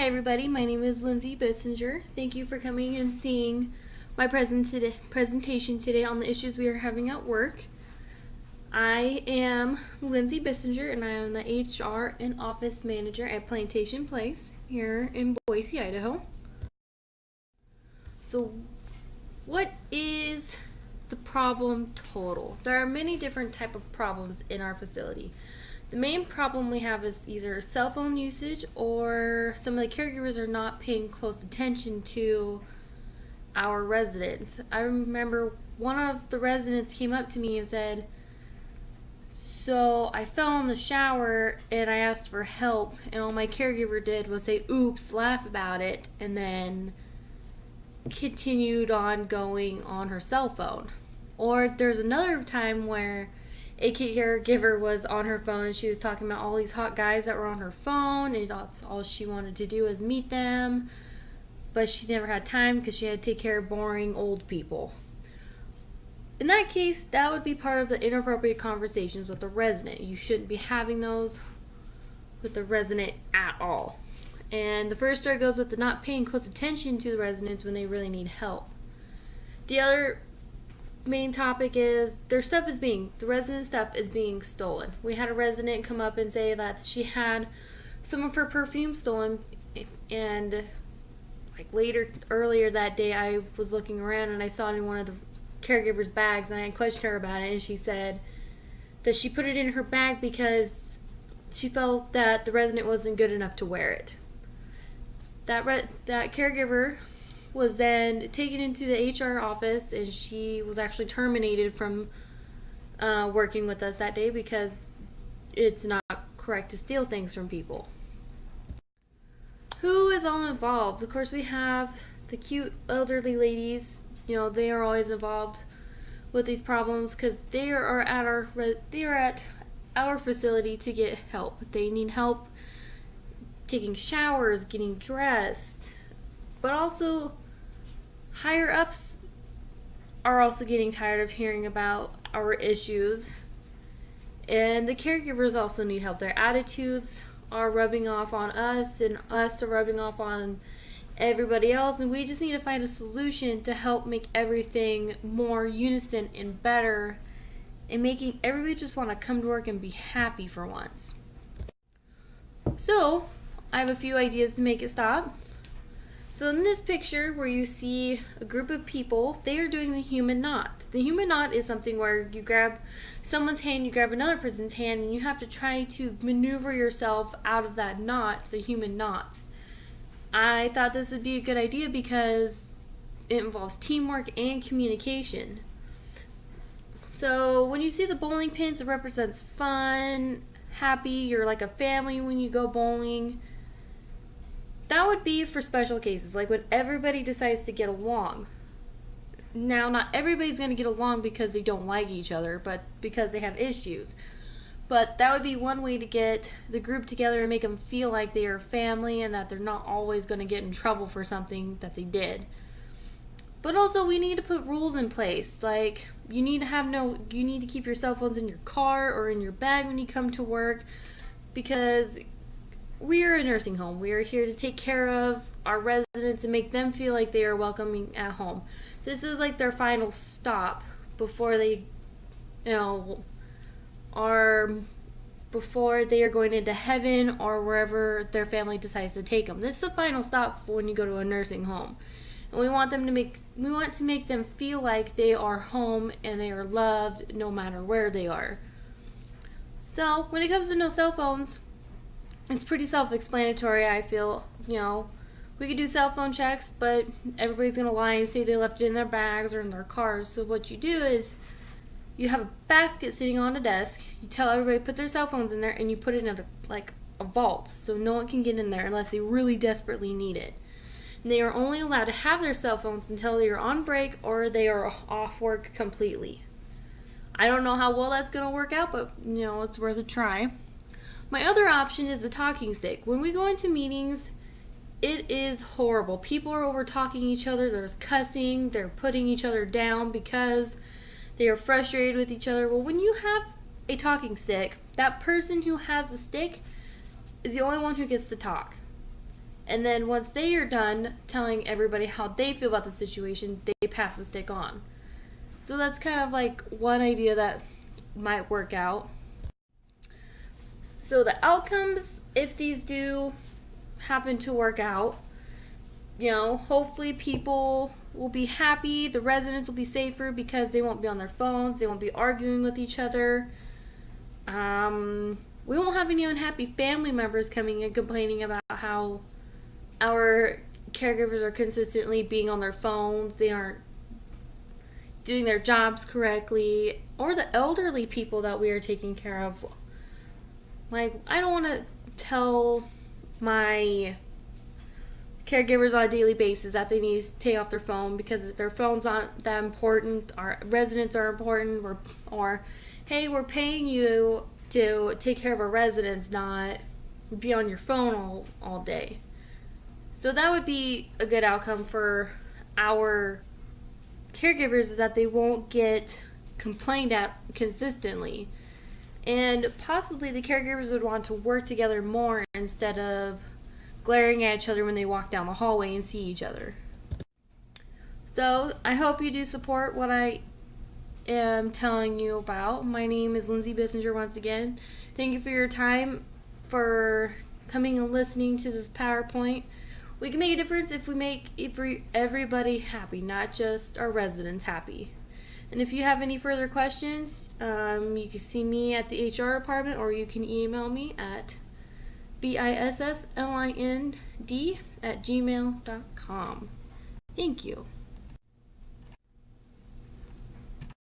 Hi everybody, my name is Lindsay Bissinger. Thank you for coming and seeing my presentation today on the issues we are having at work. I am Lindsay Bissinger and I am the HR and Office Manager at Plantation Place here in Boise, Idaho. So what is the problem total? There are many different type of problems in our facility. The main problem we have is either cell phone usage or some of the caregivers are not paying close attention to our residents. I remember one of the residents came up to me and said, so I fell in the shower and I asked for help, and all my caregiver did was say, oops, laugh about it, and then continued on going on her cell phone. Or there's another time where a caregiver was on her phone and she was talking about all these hot guys that were on her phone, and that's all she wanted to do was meet them, but she never had time because she had to take care of boring old people. In that case, that would be part of the inappropriate conversations with the resident. You shouldn't be having those with the resident at all. And the first story goes with the not paying close attention to the residents when they really need help. The other main topic is the resident stuff is being stolen. We had a resident come up and say that she had some of her perfume stolen, and earlier that day I was looking around and I saw it in one of the caregiver's bags, and I questioned her about it, and she said that she put it in her bag because she felt that the resident wasn't good enough to wear it. That caregiver was then taken into the HR office, and she was actually terminated from working with us that day because it's not correct to steal things from people. Who is all involved? Of course, we have the cute elderly ladies. They are always involved with these problems because they are at our facility to get help. They need help taking showers, getting dressed, but also higher ups are also getting tired of hearing about our issues, and the caregivers also need help. Their attitudes are rubbing off on us, and us are rubbing off on everybody else, and we just need to find a solution to help make everything more unison and better, and making everybody just want to come to work and be happy for once. So I have a few ideas to make it stop. So in this picture where you see a group of people, they are doing the human knot. The human knot is something where you grab someone's hand, you grab another person's hand, and you have to try to maneuver yourself out of that knot, the human knot. I thought this would be a good idea because it involves teamwork and communication. So when you see the bowling pins, it represents fun, happy, you're like a family when you go bowling. That would be for special cases, like when everybody decides to get along. Now, not everybody's going to get along because they don't like each other, but because they have issues. But that would be one way to get the group together and make them feel like they are family and that they're not always going to get in trouble for something that they did. But also, we need to put rules in place. Like, you need to keep your cell phones in your car or in your bag when you come to work, because we are a nursing home. We are here to take care of our residents and make them feel like they are welcoming at home. This is like their final stop before they, before they are going into heaven or wherever their family decides to take them. This is the final stop when you go to a nursing home. And we want to make them feel like they are home and they are loved no matter where they are. So when it comes to no cell phones, it's pretty self-explanatory. I feel, we could do cell phone checks, but everybody's going to lie and say they left it in their bags or in their cars. So what you do is you have a basket sitting on a desk. You tell everybody to put their cell phones in there, and you put it in a vault so no one can get in there unless they really desperately need it. And they are only allowed to have their cell phones until they are on break or they are off work completely. I don't know how well that's going to work out, but it's worth a try. My other option is the talking stick. When we go into meetings, it is horrible. People are over talking each other. There's cussing. They're putting each other down because they are frustrated with each other. Well, when you have a talking stick, that person who has the stick is the only one who gets to talk. And then once they are done telling everybody how they feel about the situation, they pass the stick on. So that's kind of like one idea that might work out. So the outcomes, if these do happen to work out, hopefully people will be happy, the residents will be safer because they won't be on their phones, they won't be arguing with each other. We won't have any unhappy family members coming and complaining about how our caregivers are consistently being on their phones, they aren't doing their jobs correctly, or the elderly people that we are taking care of. Like, I don't want to tell my caregivers on a daily basis that they need to take off their phone because their phones aren't that important, our residents are important, or hey, we're paying you to take care of our residents, not be on your phone all day. So that would be a good outcome for our caregivers, is that they won't get complained at consistently. And possibly the caregivers would want to work together more instead of glaring at each other when they walk down the hallway and see each other. So I hope you do support what I am telling you about. My name is Lindsay Bissinger once again. Thank you for your time, for coming and listening to this PowerPoint. We can make a difference if we make everybody happy, not just our residents happy. And if you have any further questions, you can see me at the HR department, or you can email me at BISSLIND@gmail.com. Thank you.